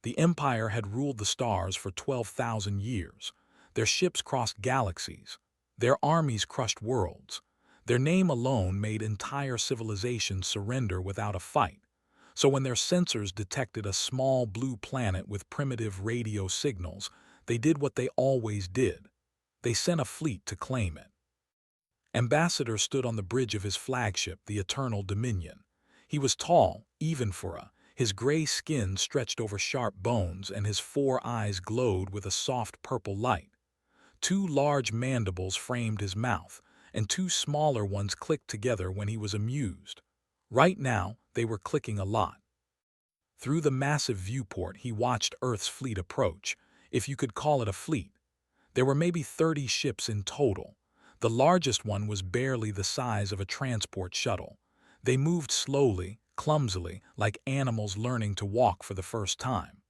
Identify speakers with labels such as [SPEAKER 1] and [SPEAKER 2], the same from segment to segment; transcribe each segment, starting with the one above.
[SPEAKER 1] The Empire had ruled the stars for 12,000 years. Their ships crossed galaxies. Their armies crushed worlds. Their name alone made entire civilizations surrender without a fight. So when their sensors detected a small blue planet with primitive radio signals, they did what they always did. They sent a fleet to claim it. Ambassador stood on the bridge of his flagship, the Eternal Dominion. He was tall, even for his gray skin stretched over sharp bones, and his 4 eyes glowed with a soft purple light. 2 large mandibles framed his mouth, and 2 smaller ones clicked together when he was amused. Right now, they were clicking a lot. Through the massive viewport, he watched Earth's fleet approach, if you could call it a fleet. There were maybe 30 ships in total. The largest one was barely the size of a transport shuttle. They moved slowly, clumsily, like animals learning to walk for the first time.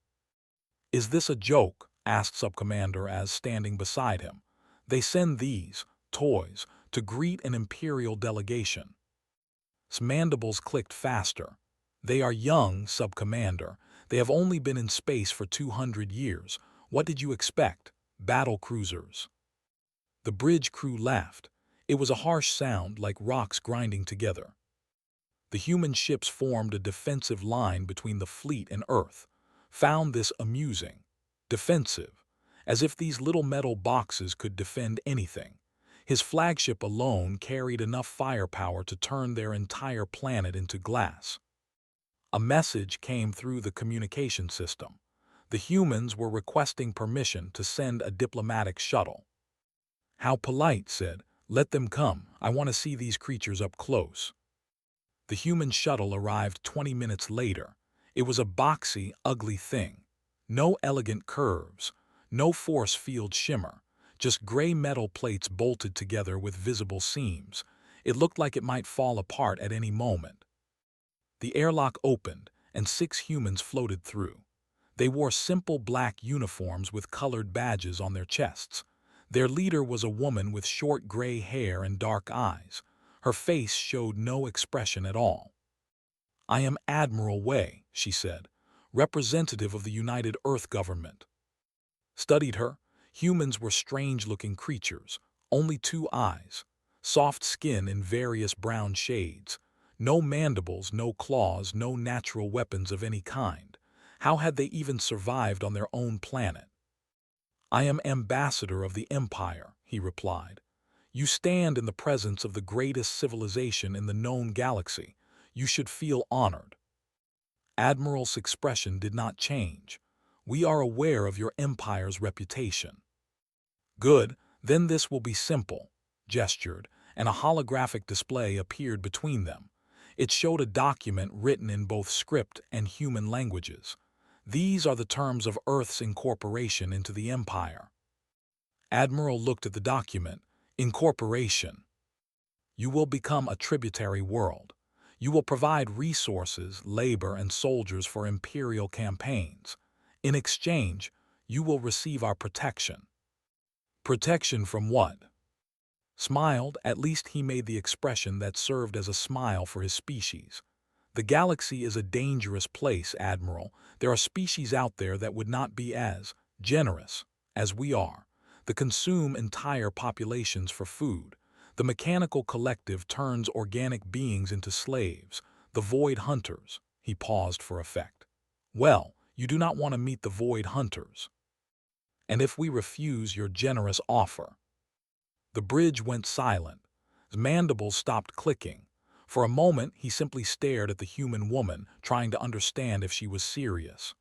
[SPEAKER 1] "Is this a joke?" asked Subcommander Az, standing beside him. "They send these toys to greet an Imperial delegation." His mandibles clicked faster. "They are young, Subcommander. They have only been in space for 200 years. What did you expect? Battle cruisers." The bridge crew laughed. It was a harsh sound, like rocks grinding together. The human ships formed a defensive line between the fleet and Earth. Found this amusing. Defensive. As if these little metal boxes could defend anything. His flagship alone carried enough firepower to turn their entire planet into glass. A message came through the communication system. The humans were requesting permission to send a diplomatic shuttle. "How polite," said. "Let them come. I want to see these creatures up close." The human shuttle arrived 20 minutes later. It was a boxy, ugly thing. No elegant curves, no force field shimmer, just gray metal plates bolted together with visible seams. It looked like it might fall apart at any moment. The airlock opened, and 6 humans floated through. They wore simple black uniforms with colored badges on their chests. Their leader was a woman with short gray hair and dark eyes. Her face showed no expression at all. "I am Admiral Wei," she said, "representative of the United Earth government." Studied her. Humans were strange-looking creatures. Only 2 eyes. Soft skin in various brown shades. No mandibles, no claws, no natural weapons of any kind. How had they even survived on their own planet? "I am ambassador of the Empire," he replied. "You stand in the presence of the greatest civilization in the known galaxy. You should feel honored." Admiral's expression did not change. "We are aware of your empire's reputation." "Good, then this will be simple," gestured, and a holographic display appeared between them. It showed a document written in both script and human languages. "These are the terms of Earth's incorporation into the Empire." Admiral looked at the document. "Incorporation. You will become a tributary world. You will provide resources, labor, and soldiers for imperial campaigns. In exchange, you will receive our protection." "Protection from what?" Smiled. At least he made the expression that served as a smile for his species. "The galaxy is a dangerous place, Admiral. There are species out there that would not be as generous as we are. They consume entire populations for food. The mechanical collective turns organic beings into slaves. The void hunters." He paused for effect. "Well, you do not want to meet the void hunters. And if we refuse your generous offer?" The bridge went silent. His mandibles stopped clicking. For a moment, he simply stared at the human woman, trying to understand if she was serious.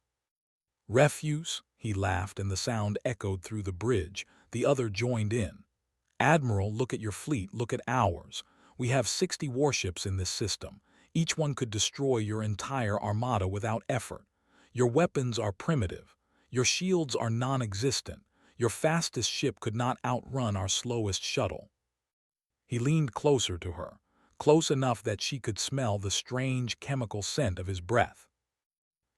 [SPEAKER 1] "Refuse?" He laughed, and the sound echoed through the bridge. The other joined in. "Admiral, look at your fleet, look at ours. We have 60 warships in this system. Each one could destroy your entire armada without effort. Your weapons are primitive. Your shields are non-existent. Your fastest ship could not outrun our slowest shuttle." He leaned closer to her, close enough that she could smell the strange chemical scent of his breath.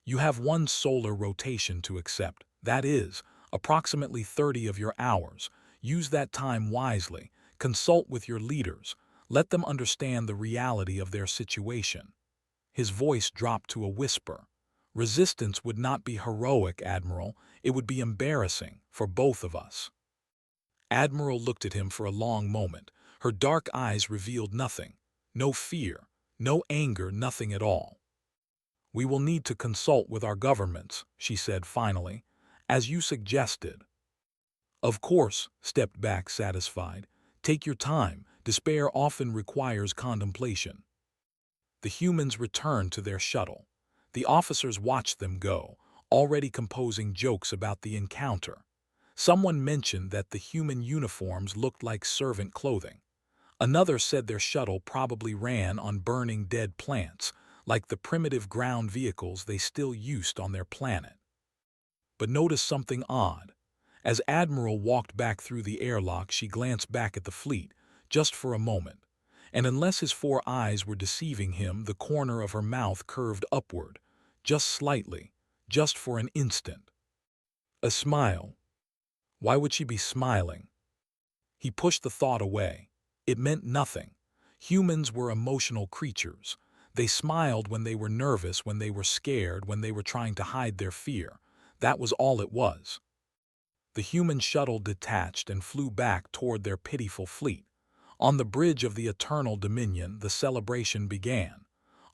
[SPEAKER 1] "You have 1 solar rotation to accept. That is, approximately 30 of your hours. Use that time wisely. Consult with your leaders. Let them understand the reality of their situation." His voice dropped to a whisper. Resistance would not be heroic, Admiral. It would be embarrassing for both of us. Admiral looked at him for a long moment. Her dark eyes revealed nothing. No fear, no anger, nothing at all. "We will need to consult with our governments," she said finally, "as you suggested." "Of course," stepped back satisfied. "Take your time. Despair often requires contemplation." The humans returned to their shuttle. The officers watched them go, already composing jokes about the encounter. Someone mentioned that the human uniforms looked like servant clothing. Another said their shuttle probably ran on burning dead plants, like the primitive ground vehicles they still used on their planet. But notice something odd. As Admiral walked back through the airlock, she glanced back at the fleet, just for a moment. And unless his four eyes were deceiving him, the corner of her mouth curved upward, just slightly, just for an instant. A smile. Why would she be smiling? He pushed the thought away. It meant nothing. Humans were emotional creatures. They smiled when they were nervous, when they were scared, when they were trying to hide their fear. That was all it was. The human shuttle detached and flew back toward their pitiful fleet. On the bridge of the Eternal Dominion, the celebration began.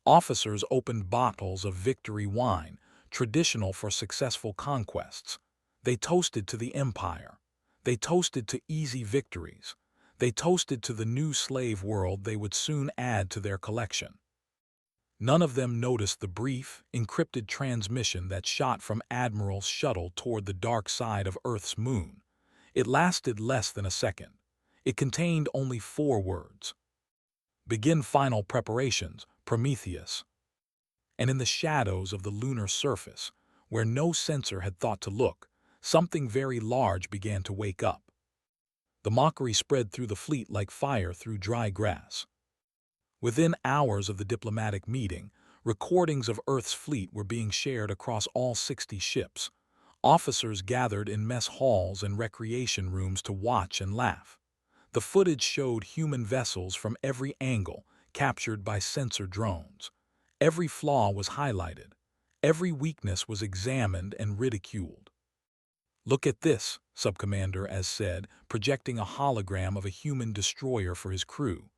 [SPEAKER 1] Officers opened bottles of victory wine, traditional for successful conquests. They toasted to the Empire. They toasted to easy victories. They toasted to the new slave world they would soon add to their collection. None of them noticed the brief, encrypted transmission that shot from Admiral's shuttle toward the dark side of Earth's moon. It lasted less than a second. It contained only 4 words. "Begin final preparations, Prometheus." And in the shadows of the lunar surface, where no sensor had thought to look, something very large began to wake up. The mockery spread through the fleet like fire through dry grass. Within hours of the diplomatic meeting, recordings of Earth's fleet were being shared across all 60 ships. Officers gathered in mess halls and recreation rooms to watch and laugh. The footage showed human vessels from every angle, captured by sensor drones. Every flaw was highlighted. Every weakness was examined and ridiculed. "Look at this," Subcommander Az said, projecting a hologram of a human destroyer for his crew.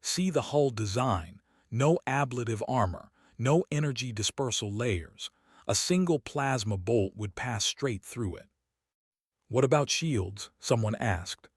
[SPEAKER 1] "See the hull design. No ablative armor, no energy dispersal layers. A single plasma bolt would pass straight through it." "What about shields?" someone asked.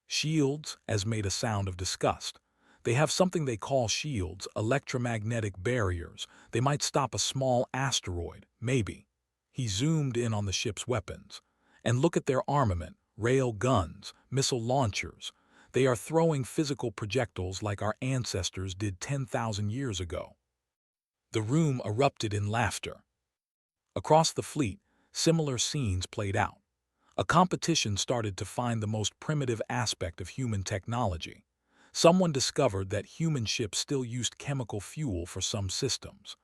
[SPEAKER 1] "Shields," Az made a sound of disgust. "They have something they call shields, electromagnetic barriers. They might stop a small asteroid, maybe." He zoomed in on the ship's weapons. "And look at their armament, rail guns, missile launchers. They are throwing physical projectiles like our ancestors did 10,000 years ago." The room erupted in laughter. Across the fleet, similar scenes played out. A competition started to find the most primitive aspect of human technology. Someone discovered that human ships still used chemical fuel for some systems.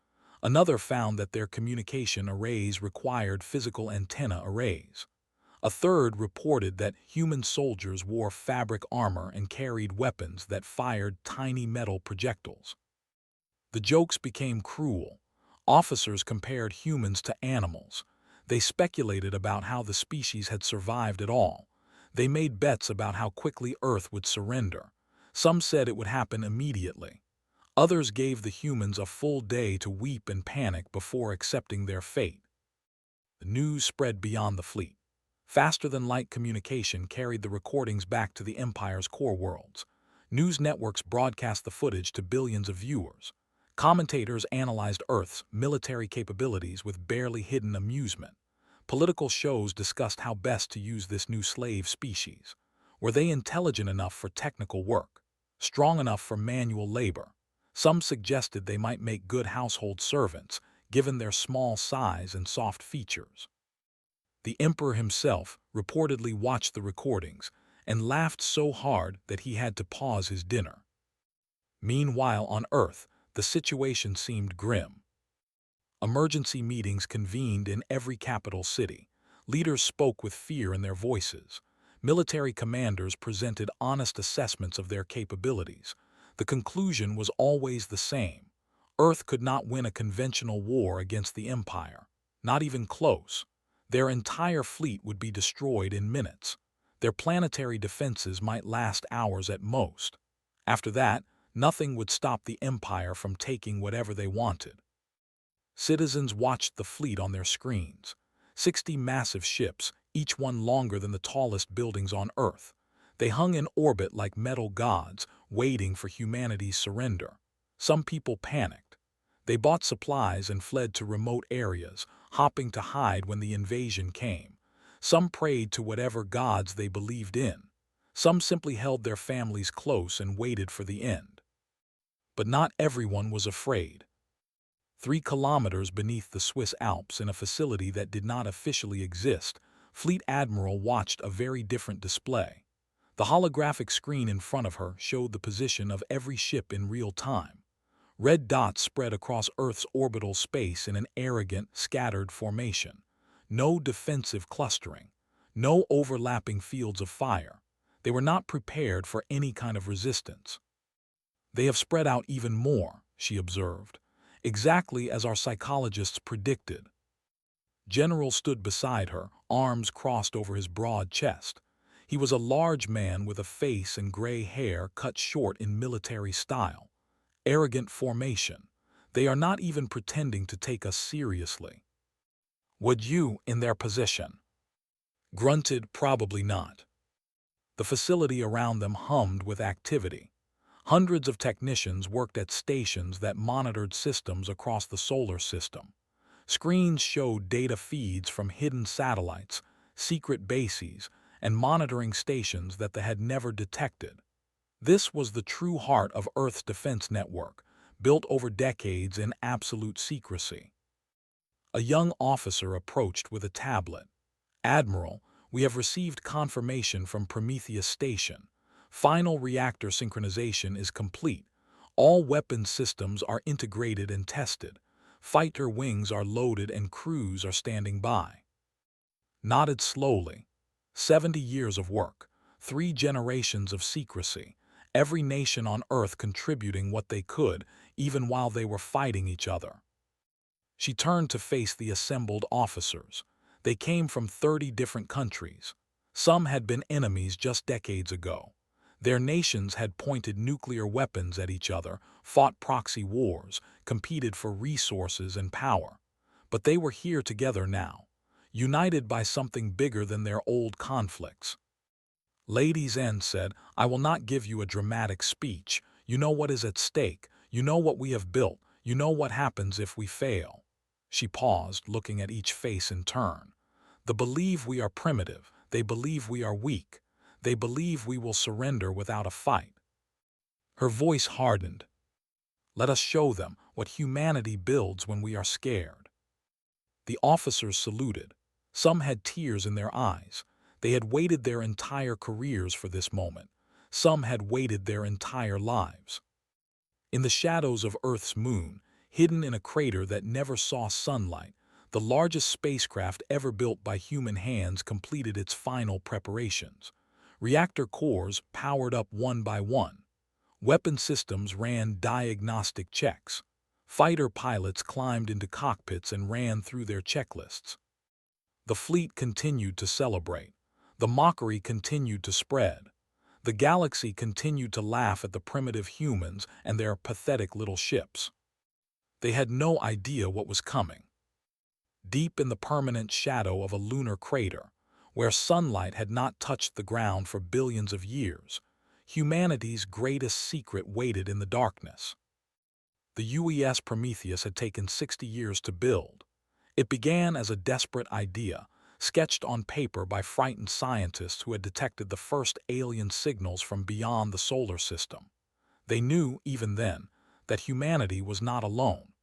[SPEAKER 1] Another found that their communication arrays required physical antenna arrays. A third reported that human soldiers wore fabric armor and carried weapons that fired tiny metal projectiles. The jokes became cruel. Officers compared humans to animals. They speculated about how the species had survived at all. They made bets about how quickly Earth would surrender. Some said it would happen immediately. Others gave the humans a full day to weep and panic before accepting their fate. The news spread beyond the fleet. Faster-than-light communication carried the recordings back to the Empire's core worlds. News networks broadcast the footage to billions of viewers. Commentators analyzed Earth's military capabilities with barely hidden amusement. Political shows discussed how best to use this new slave species. Were they intelligent enough for technical work? Strong enough for manual labor? Some suggested they might make good household servants, given their small size and soft features. The Emperor himself reportedly watched the recordings and laughed so hard that he had to pause his dinner. Meanwhile, on Earth, the situation seemed grim. Emergency meetings convened in every capital city. Leaders spoke with fear in their voices. Military commanders presented honest assessments of their capabilities. The conclusion was always the same. Earth could not win a conventional war against the Empire. Not even close. Their entire fleet would be destroyed in minutes. Their planetary defenses might last hours at most. After that, nothing would stop the Empire from taking whatever they wanted. Citizens watched the fleet on their screens. 60 massive ships, each one longer than the tallest buildings on Earth. They hung in orbit like metal gods, waiting for humanity's surrender. Some people panicked. They bought supplies and fled to remote areas, hopping to hide when the invasion came. Some prayed to whatever gods they believed in. Some simply held their families close and waited for the end. But not everyone was afraid. 3 kilometers beneath the Swiss Alps, in a facility that did not officially exist, Fleet Admiral watched a very different display. The holographic screen in front of her showed the position of every ship in real time. Red dots spread across Earth's orbital space in an arrogant, scattered formation. No defensive clustering. No overlapping fields of fire. They were not prepared for any kind of resistance. "They have spread out even more," she observed. "Exactly as our psychologists predicted." General stood beside her, arms crossed over his broad chest. He was a large man with a face and gray hair cut short in military style. Arrogant formation. "They are not even pretending to take us seriously." "Would you, in their position?" Grunted, "Probably not." The facility around them hummed with activity. Hundreds of technicians worked at stations that monitored systems across the solar system. Screens showed data feeds from hidden satellites, secret bases, and monitoring stations that they had never detected. This was the true heart of Earth's defense network, built over decades in absolute secrecy. A young officer approached with a tablet. "Admiral, we have received confirmation from Prometheus Station. Final reactor synchronization is complete. All weapons systems are integrated and tested. Fighter wings are loaded and crews are standing by." Nodded slowly. 70 years of work, 3 generations of secrecy, every nation on Earth contributing what they could, even while they were fighting each other. She turned to face the assembled officers. They came from 30 different countries. Some had been enemies just decades ago. Their nations had pointed nuclear weapons at each other, fought proxy wars, competed for resources and power. But they were here together now, united by something bigger than their old conflicts. Ladies N said, "I will not give you a dramatic speech. You know what is at stake. You know what we have built. You know what happens if we fail." She paused, looking at each face in turn. "They believe we are primitive. They believe we are weak. They believe we will surrender without a fight." Her voice hardened. "Let us show them what humanity builds when we are scared." The officers saluted. Some had tears in their eyes. They had waited their entire careers for this moment. Some had waited their entire lives. In the shadows of Earth's moon, hidden in a crater that never saw sunlight, the largest spacecraft ever built by human hands completed its final preparations. Reactor cores powered up one by one. Weapon systems ran diagnostic checks. Fighter pilots climbed into cockpits and ran through their checklists. The fleet continued to celebrate. The mockery continued to spread. The galaxy continued to laugh at the primitive humans and their pathetic little ships. They had no idea what was coming. Deep in the permanent shadow of a lunar crater, where sunlight had not touched the ground for billions of years, humanity's greatest secret waited in the darkness. The UES Prometheus had taken 60 years to build. It began as a desperate idea, sketched on paper by frightened scientists who had detected the first alien signals from beyond the solar system. They knew, even then, that humanity was not alone.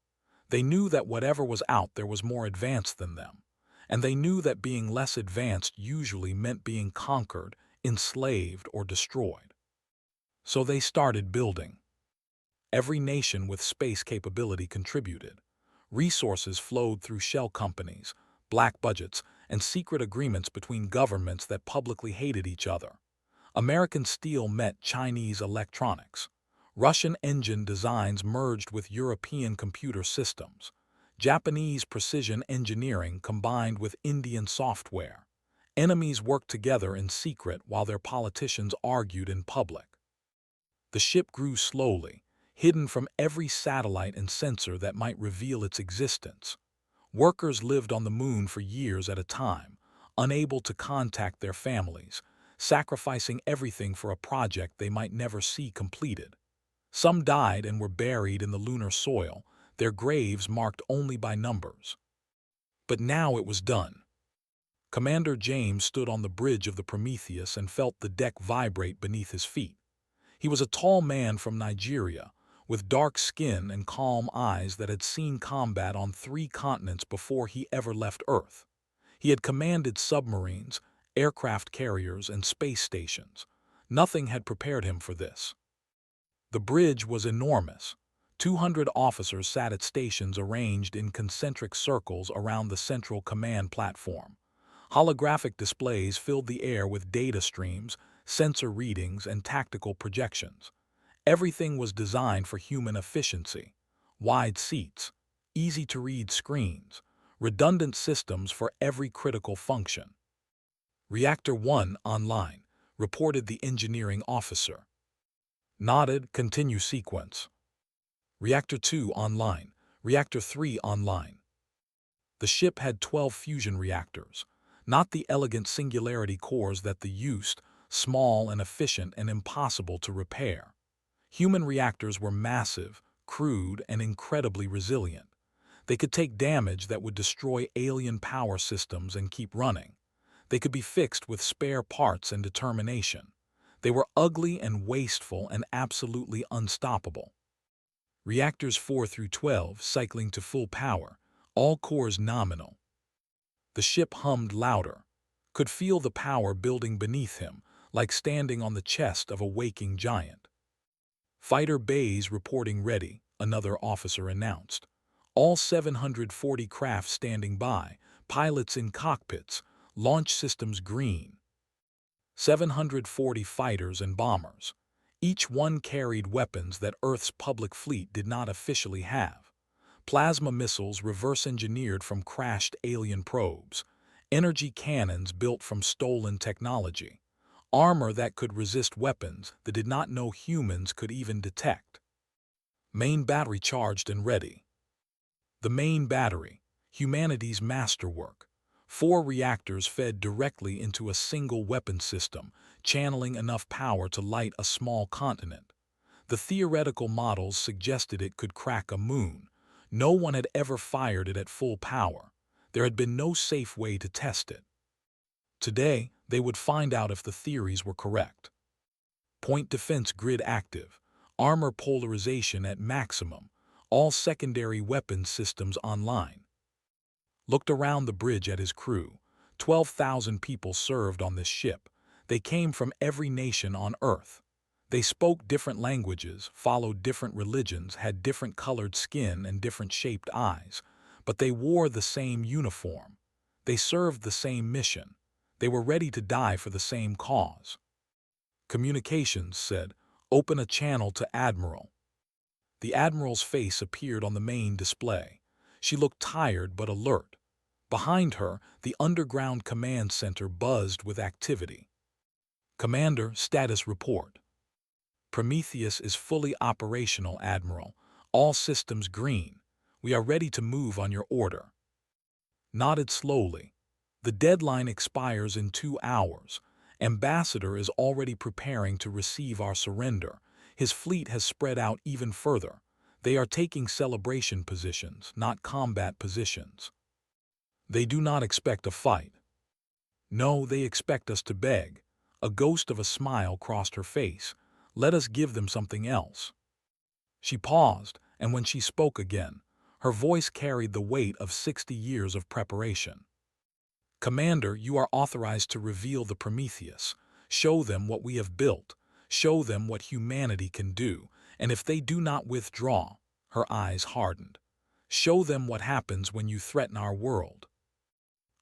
[SPEAKER 1] They knew that whatever was out there was more advanced than them, and they knew that being less advanced usually meant being conquered, enslaved, or destroyed. So they started building. Every nation with space capability contributed. Resources flowed through shell companies, black budgets, and secret agreements between governments that publicly hated each other. American steel met Chinese electronics. Russian engine designs merged with European computer systems. Japanese precision engineering combined with Indian software. Enemies worked together in secret while their politicians argued in public. The ship grew slowly, hidden from every satellite and sensor that might reveal its existence. Workers lived on the moon for years at a time, unable to contact their families, sacrificing everything for a project they might never see completed. Some died and were buried in the lunar soil, their graves marked only by numbers. But now it was done. Commander James stood on the bridge of the Prometheus and felt the deck vibrate beneath his feet. He was a tall man from Nigeria, with dark skin and calm eyes that had seen combat on 3 continents before he ever left Earth. He had commanded submarines, aircraft carriers, and space stations. Nothing had prepared him for this. The bridge was enormous. 200 officers sat at stations arranged in concentric circles around the central command platform. Holographic displays filled the air with data streams, sensor readings, and tactical projections. Everything was designed for human efficiency. Wide seats, easy-to-read screens, redundant systems for every critical function. Reactor 1 online, reported the engineering officer. Nodded, continue sequence. Reactor 2 online, Reactor 3 online. The ship had 12 fusion reactors, not the elegant singularity cores that they used, small and efficient and impossible to repair. Human reactors were massive, crude, and incredibly resilient. They could take damage that would destroy alien power systems and keep running. They could be fixed with spare parts and determination. They were ugly and wasteful and absolutely unstoppable. Reactors 4 through 12 cycling to full power, all cores nominal. The ship hummed louder, could feel the power building beneath him, like standing on the chest of a waking giant. Fighter bays reporting ready, another officer announced. All 740 craft standing by, pilots in cockpits, launch systems green. 740 fighters and bombers. Each one carried weapons that Earth's public fleet did not officially have. Plasma missiles reverse-engineered from crashed alien probes. Energy cannons built from stolen technology. Armor that could resist weapons that did not know humans could even detect. Main battery charged and ready. The main battery, humanity's masterwork. 4 reactors fed directly into a single weapon system, channeling enough power to light a small continent. The theoretical models suggested it could crack a moon. No one had ever fired it at full power. There had been no safe way to test it. Today, they would find out if the theories were correct. Point defense grid active, armor polarization at maximum, all secondary weapons systems online. Looked around the bridge at his crew. 12,000 people served on this ship. They came from every nation on Earth. They spoke different languages, followed different religions, had different colored skin and different shaped eyes, but they wore the same uniform. They served the same mission. They were ready to die for the same cause. Communications said, "Open a channel to Admiral." The Admiral's face appeared on the main display. She looked tired but alert. Behind her, the underground command center buzzed with activity. Commander, status report. Prometheus is fully operational, Admiral. All systems green. We are ready to move on your order. Nodded slowly. The deadline expires in 2 hours. Ambassador is already preparing to receive our surrender. His fleet has spread out even further. They are taking celebration positions, not combat positions. They do not expect a fight. No, they expect us to beg. A ghost of a smile crossed her face. Let us give them something else. She paused, and when she spoke again, her voice carried the weight of 60 years of preparation. Commander, you are authorized to reveal the Prometheus. Show them what we have built. Show them what humanity can do. And if they do not withdraw, her eyes hardened. Show them what happens when you threaten our world.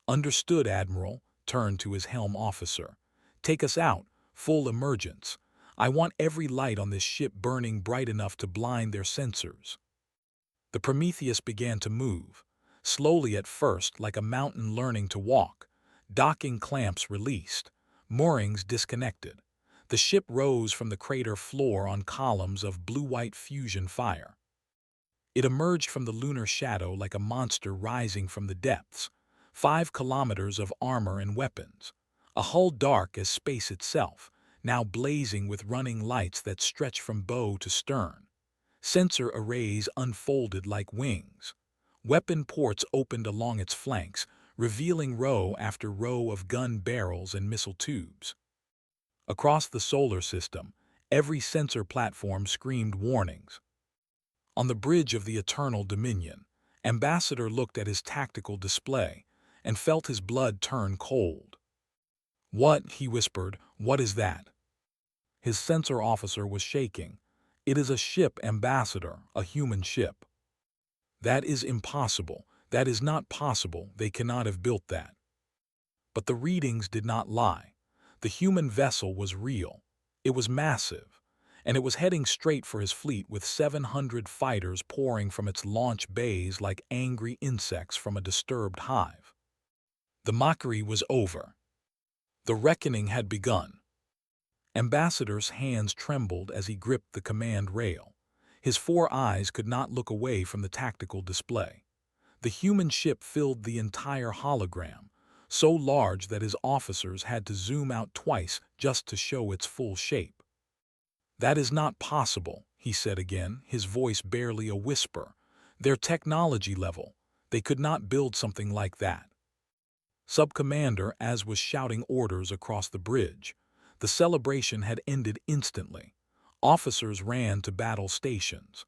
[SPEAKER 1] Understood, Admiral, turned to his helm officer. Take us out, full emergence. I want every light on this ship burning bright enough to blind their sensors." The Prometheus began to move, slowly at first like a mountain learning to walk. Docking clamps released, moorings disconnected. The ship rose from the crater floor on columns of blue-white fusion fire. It emerged from the lunar shadow like a monster rising from the depths. 5 kilometers of armor and weapons. A hull dark as space itself, now blazing with running lights that stretch from bow to stern. Sensor arrays unfolded like wings. Weapon ports opened along its flanks, revealing row after row of gun barrels and missile tubes. Across the solar system, every sensor platform screamed warnings. On the bridge of the Eternal Dominion, Ambassador looked at his tactical display and felt his blood turn cold. "What?" he whispered. "What is that?" His sensor officer was shaking. "It is a ship, Ambassador, a human ship." "That is impossible. That is not possible. They cannot have built that." But the readings did not lie. The human vessel was real. It was massive, and it was heading straight for his fleet with 700 fighters pouring from its launch bays like angry insects from a disturbed hive. The mockery was over. The reckoning had begun. Ambassador's hands trembled as he gripped the command rail. His 4 eyes could not look away from the tactical display. The human ship filled the entire hologram, so large that his officers had to zoom out twice just to show its full shape. "That is not possible," he said again, his voice barely a whisper. "Their technology level. They could not build something like that." Sub-Commander Az was shouting orders across the bridge. The celebration had ended instantly. Officers ran to battle stations.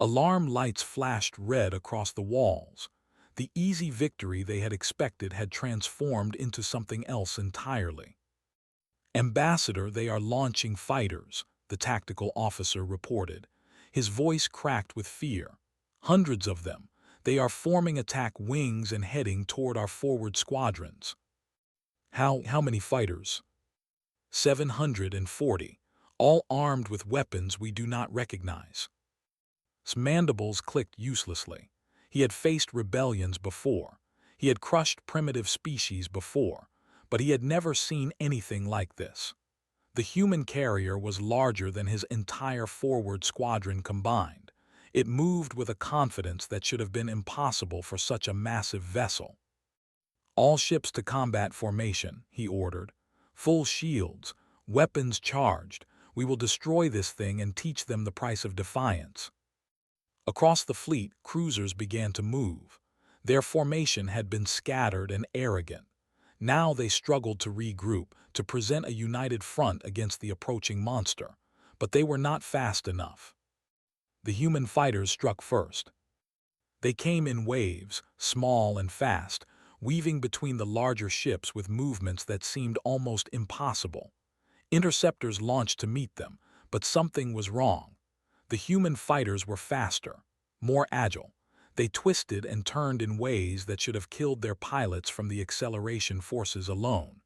[SPEAKER 1] Alarm lights flashed red across the walls. The easy victory they had expected had transformed into something else entirely. "Ambassador, they are launching fighters," the tactical officer reported. His voice cracked with fear. "Hundreds of them. They are forming attack wings and heading toward our forward squadrons." How many fighters?" 740, all armed with weapons we do not recognize." His mandibles clicked uselessly. He had faced rebellions before. He had crushed primitive species before, but he had never seen anything like this. The human carrier was larger than his entire forward squadron combined. It moved with a confidence that should have been impossible for such a massive vessel. "All ships to combat formation," he ordered. "Full shields, weapons charged. We will destroy this thing and teach them the price of defiance." Across the fleet, cruisers began to move. Their formation had been scattered and arrogant. Now they struggled to regroup, to present a united front against the approaching monster. But they were not fast enough. The human fighters struck first. They came in waves, small and fast, weaving between the larger ships with movements that seemed almost impossible. Interceptors launched to meet them, but something was wrong. The human fighters were faster, more agile. They twisted and turned in ways that should have killed their pilots from the acceleration forces alone.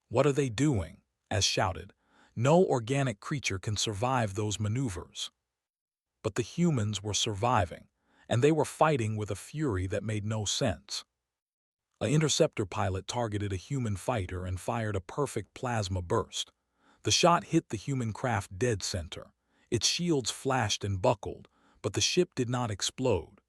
[SPEAKER 1] "What are they doing?" Az shouted. "No organic creature can survive those maneuvers." But the humans were surviving, and they were fighting with a fury that made no sense. An interceptor pilot targeted a human fighter and fired a perfect plasma burst. The shot hit the human craft dead center. Its shields flashed and buckled, but the ship did not explode.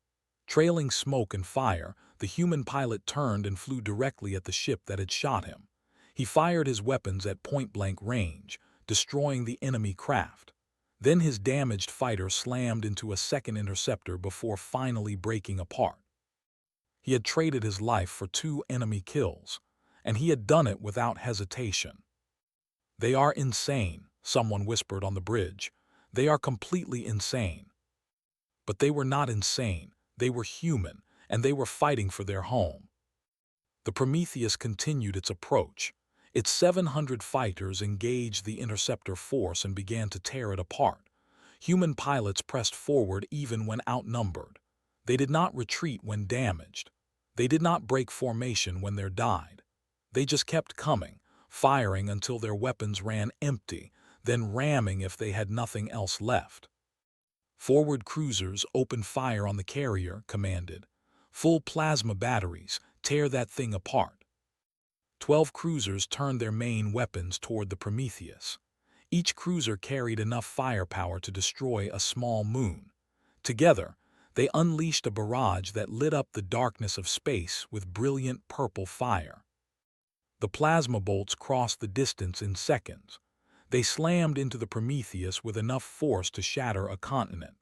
[SPEAKER 1] Trailing smoke and fire, the human pilot turned and flew directly at the ship that had shot him. He fired his weapons at point-blank range, destroying the enemy craft. Then his damaged fighter slammed into a second interceptor before finally breaking apart. He had traded his life for 2 enemy kills, and he had done it without hesitation. "They are insane," someone whispered on the bridge. "They are completely insane." But they were not insane. They were human, and they were fighting for their home. The Prometheus continued its approach. Its 700 fighters engaged the interceptor force and began to tear it apart. Human pilots pressed forward even when outnumbered. They did not retreat when damaged. They did not break formation when they died. They just kept coming, firing until their weapons ran empty, then ramming if they had nothing else left. Forward cruisers opened fire on the carrier, commanded. Full plasma batteries, tear that thing apart. 12 cruisers turned their main weapons toward the Prometheus. Each cruiser carried enough firepower to destroy a small moon. Together, they unleashed a barrage that lit up the darkness of space with brilliant purple fire. The plasma bolts crossed the distance in seconds. They slammed into the Prometheus with enough force to shatter a continent.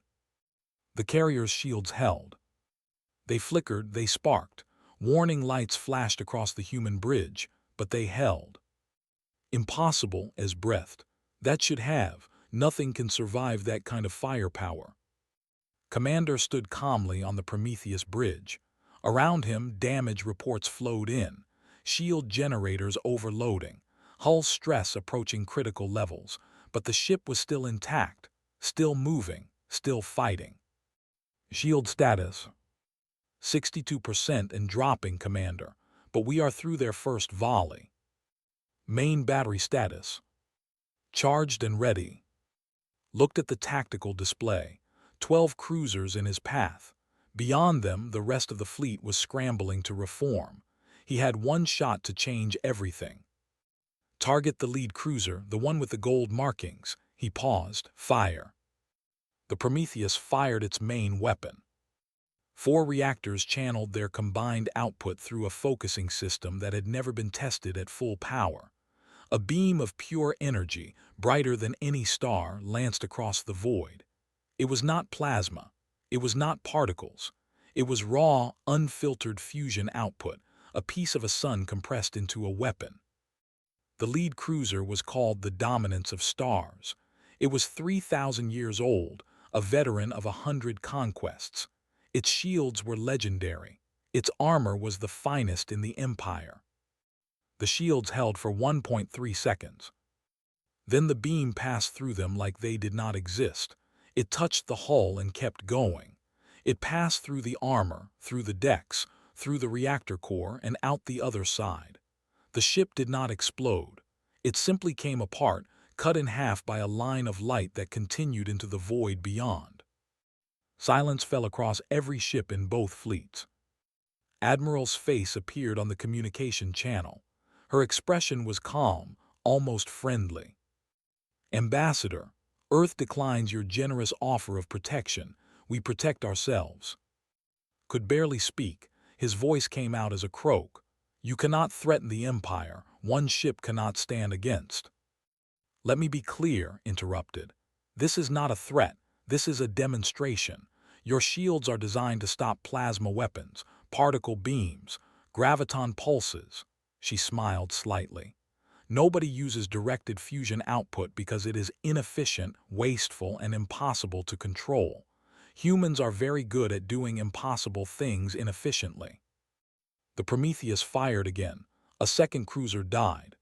[SPEAKER 1] The carrier's shields held. They flickered, they sparked. Warning lights flashed across the human bridge, but they held. Impossible as breathed. That should have. Nothing can survive that kind of firepower. Commander stood calmly on the Prometheus bridge. Around him, damage reports flowed in. Shield generators overloading. Hull stress approaching critical levels. But the ship was still intact, still moving, still fighting. Shield status: 62% and dropping, Commander, but we are through their first volley. Main battery status: charged and ready. Looked at the tactical display. 12 cruisers in his path. Beyond them, the rest of the fleet was scrambling to reform. He had one shot to change everything. Target the lead cruiser, the one with the gold markings. He paused. Fire. The Prometheus fired its main weapon. 4 reactors channeled their combined output through a focusing system that had never been tested at full power. A beam of pure energy, brighter than any star, lanced across the void. It was not plasma. It was not particles. It was raw, unfiltered fusion output, a piece of a sun compressed into a weapon. The lead cruiser was called the Dominance of Stars. It was 3,000 years old, a veteran of 100 conquests. Its shields were legendary. Its armor was the finest in the Empire. The shields held for 1.3 seconds. Then the beam passed through them like they did not exist. It touched the hull and kept going. It passed through the armor, through the decks, through the reactor core, and out the other side. The ship did not explode. It simply came apart, cut in half by a line of light that continued into the void beyond. Silence fell across every ship in both fleets. Admiral's face appeared on the communication channel. Her expression was calm, almost friendly. Ambassador, Earth declines your generous offer of protection. We protect ourselves. Could barely speak. His voice came out as a croak. You cannot threaten the Empire. One ship cannot stand against. Let me be clear, interrupted. This is not a threat. This is a demonstration. Your shields are designed to stop plasma weapons, particle beams, graviton pulses. She smiled slightly. Nobody uses directed fusion output because it is inefficient, wasteful, and impossible to control. Humans are very good at doing impossible things inefficiently. The Prometheus fired again. A second cruiser died.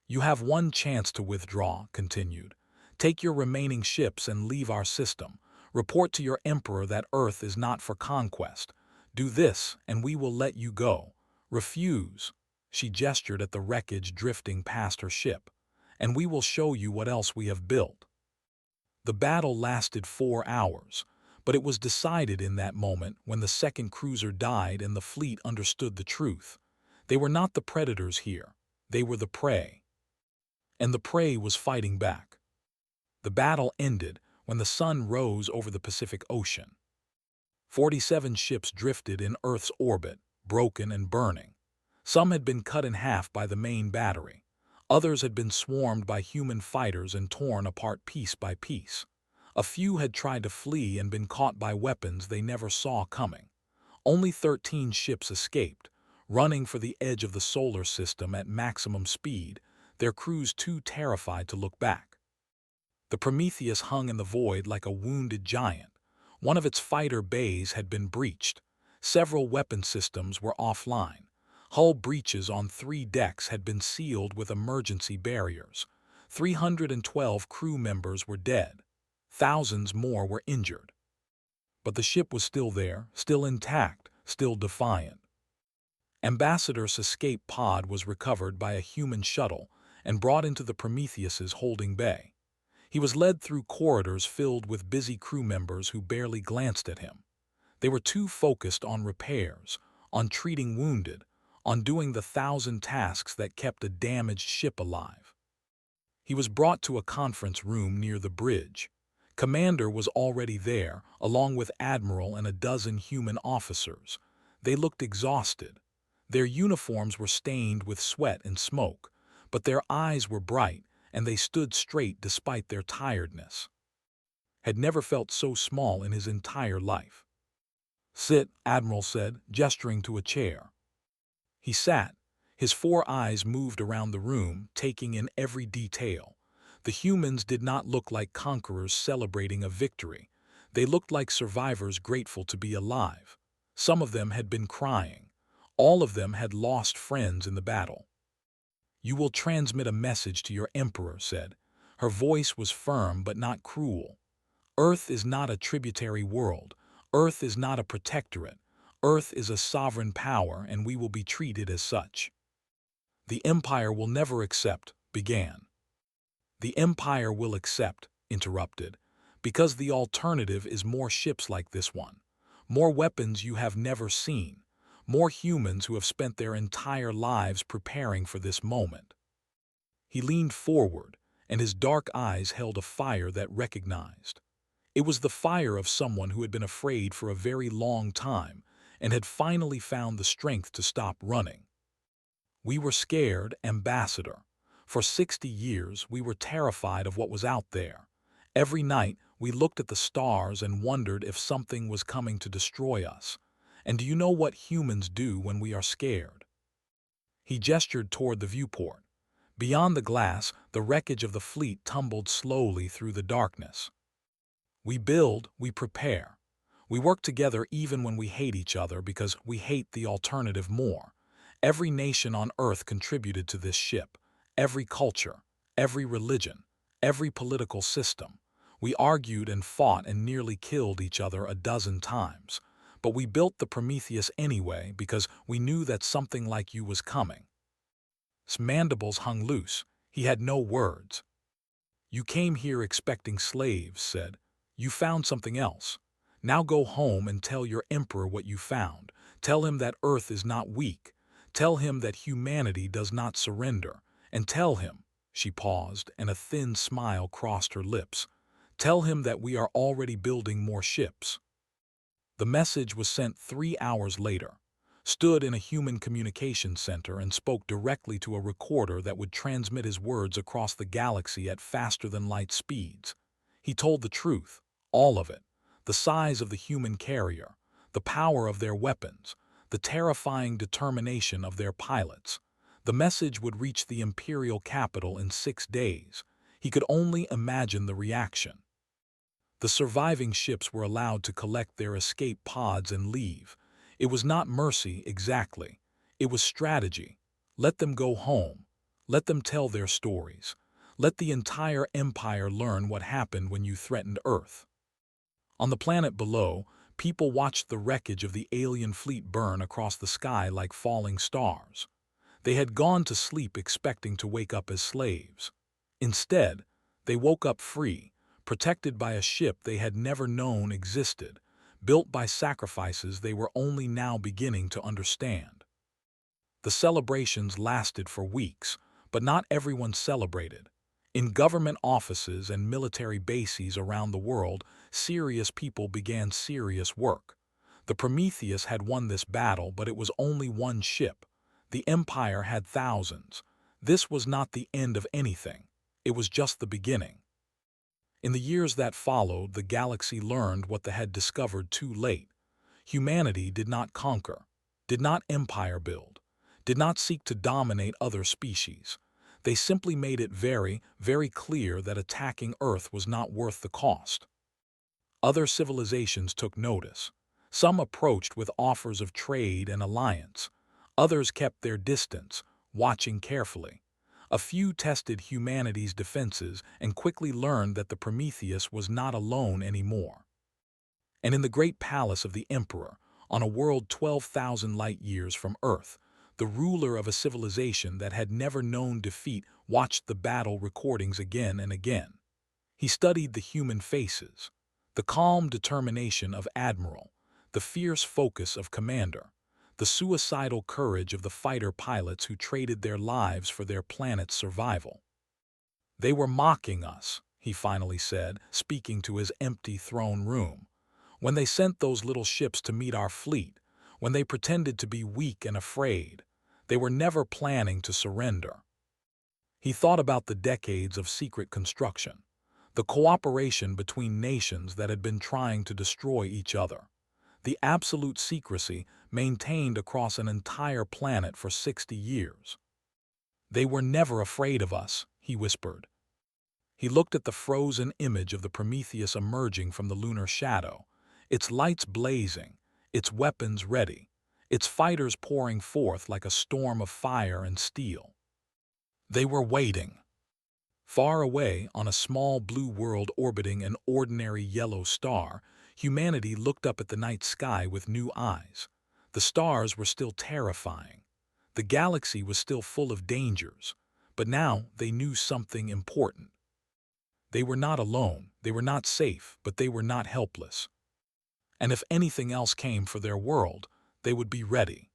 [SPEAKER 1] You have one chance to withdraw, continued. Take your remaining ships and leave our system. Report to your Emperor that Earth is not for conquest. Do this, and we will let you go. Refuse. She gestured at the wreckage drifting past her ship. And we will show you what else we have built. The battle lasted 4 hours, but it was decided in that moment when the second cruiser died and the fleet understood the truth. They were not the predators here. They were the prey. And the prey was fighting back. The battle ended when the sun rose over the Pacific Ocean. 47 ships drifted in Earth's orbit, broken and burning. Some had been cut in half by the main battery. Others had been swarmed by human fighters and torn apart piece by piece. A few had tried to flee and been caught by weapons they never saw coming. Only 13 ships escaped, running for the edge of the solar system at maximum speed, their crews too terrified to look back. The Prometheus hung in the void like a wounded giant. One of its fighter bays had been breached. Several weapon systems were offline. Hull breaches on 3 decks had been sealed with emergency barriers. 312 crew members were dead. Thousands more were injured. But the ship was still there, still intact, still defiant. Ambassador's escape pod was recovered by a human shuttle, and brought into the Prometheus's holding bay. He was led through corridors filled with busy crew members who barely glanced at him. They were too focused on repairs, on treating wounded, on doing the 1,000 tasks that kept a damaged ship alive. He was brought to a conference room near the bridge. Commander was already there, along with Admiral and a dozen human officers. They looked exhausted. Their uniforms were stained with sweat and smoke, but their eyes were bright, and they stood straight despite their tiredness. Had never felt so small in his entire life. "Sit," Admiral said, gesturing to a chair. He sat. His 4 eyes moved around the room, taking in every detail. The humans did not look like conquerors celebrating a victory. They looked like survivors grateful to be alive. Some of them had been crying. All of them had lost friends in the battle. "You will transmit a message to your Emperor," said. Her voice was firm but not cruel. "Earth is not a tributary world. Earth is not a protectorate. Earth is a sovereign power, and we will be treated as such." "The Empire will never accept," began. "The Empire will accept," interrupted, "because the alternative is more ships like this one, more weapons you have never seen, more humans who have spent their entire lives preparing for this moment." He leaned forward, and his dark eyes held a fire that recognized. It was the fire of someone who had been afraid for a very long time and had finally found the strength to stop running. "We were scared, Ambassador. For 60 years, we were terrified of what was out there. Every night, we looked at the stars and wondered if something was coming to destroy us. And do you know what humans do when we are scared?" He gestured toward the viewport. Beyond the glass, the wreckage of the fleet tumbled slowly through the darkness. "We build, we prepare. We work together even when we hate each other because we hate the alternative more. Every nation on Earth contributed to this ship. Every culture, every religion, every political system. We argued and fought and nearly killed each other a dozen times. But we built the Prometheus anyway because we knew that something like you was coming." His mandibles hung loose. He had no words. "You came here expecting slaves," said. "You found something else. Now go home and tell your Emperor what you found. Tell him that Earth is not weak. Tell him that humanity does not surrender. And tell him," she paused, and a thin smile crossed her lips, "tell him that we are already building more ships." The message was sent 3 hours later. Stood in a human communication center and spoke directly to a recorder that would transmit his words across the galaxy at faster-than-light speeds. He told the truth, all of it, the size of the human carrier, the power of their weapons, the terrifying determination of their pilots. The message would reach the Imperial capital in 6 days. He could only imagine the reaction. The surviving ships were allowed to collect their escape pods and leave. It was not mercy exactly. It was strategy. Let them go home. Let them tell their stories. Let the entire Empire learn what happened when you threatened Earth. On the planet below, people watched the wreckage of the alien fleet burn across the sky like falling stars. They had gone to sleep expecting to wake up as slaves. Instead, they woke up free, protected by a ship they had never known existed, built by sacrifices they were only now beginning to understand. The celebrations lasted for weeks, but not everyone celebrated. In government offices and military bases around the world, serious people began serious work. The Prometheus had won this battle, but it was only one ship. The Empire had thousands. This was not the end of anything. It was just the beginning. In the years that followed, the galaxy learned what they had discovered too late. Humanity did not conquer, did not empire build, did not seek to dominate other species. They simply made it very, very clear that attacking Earth was not worth the cost. Other civilizations took notice. Some approached with offers of trade and alliance. Others kept their distance, watching carefully. A few tested humanity's defenses and quickly learned that the Prometheus was not alone anymore. And in the great palace of the Emperor, on a world 12,000 light-years from Earth, The ruler of a civilization that had never known defeat watched the battle recordings again and again. He studied the human faces, the calm determination of admiral, the fierce focus of commander, the suicidal courage of the fighter pilots who traded their lives for their planet's survival. "They were mocking us," he finally said, speaking to his empty throne room. "When they sent those little ships to meet our fleet, when they pretended to be weak and afraid, they were never planning to surrender." He thought about the decades of secret construction, the cooperation between nations that had been trying to destroy each other, the absolute secrecy maintained across an entire planet for 60 years. "They were never afraid of us," he whispered. He looked at the frozen image of the Prometheus emerging from the lunar shadow, its lights blazing, its weapons ready, its fighters pouring forth like a storm of fire and steel. They were waiting. Far away, on a small blue world orbiting an ordinary yellow star, humanity looked up at the night sky with new eyes. The stars were still terrifying. The galaxy was still full of dangers, but now they knew something important. They were not alone, they were not safe, but they were not helpless. And if anything else came for their world, they would be ready.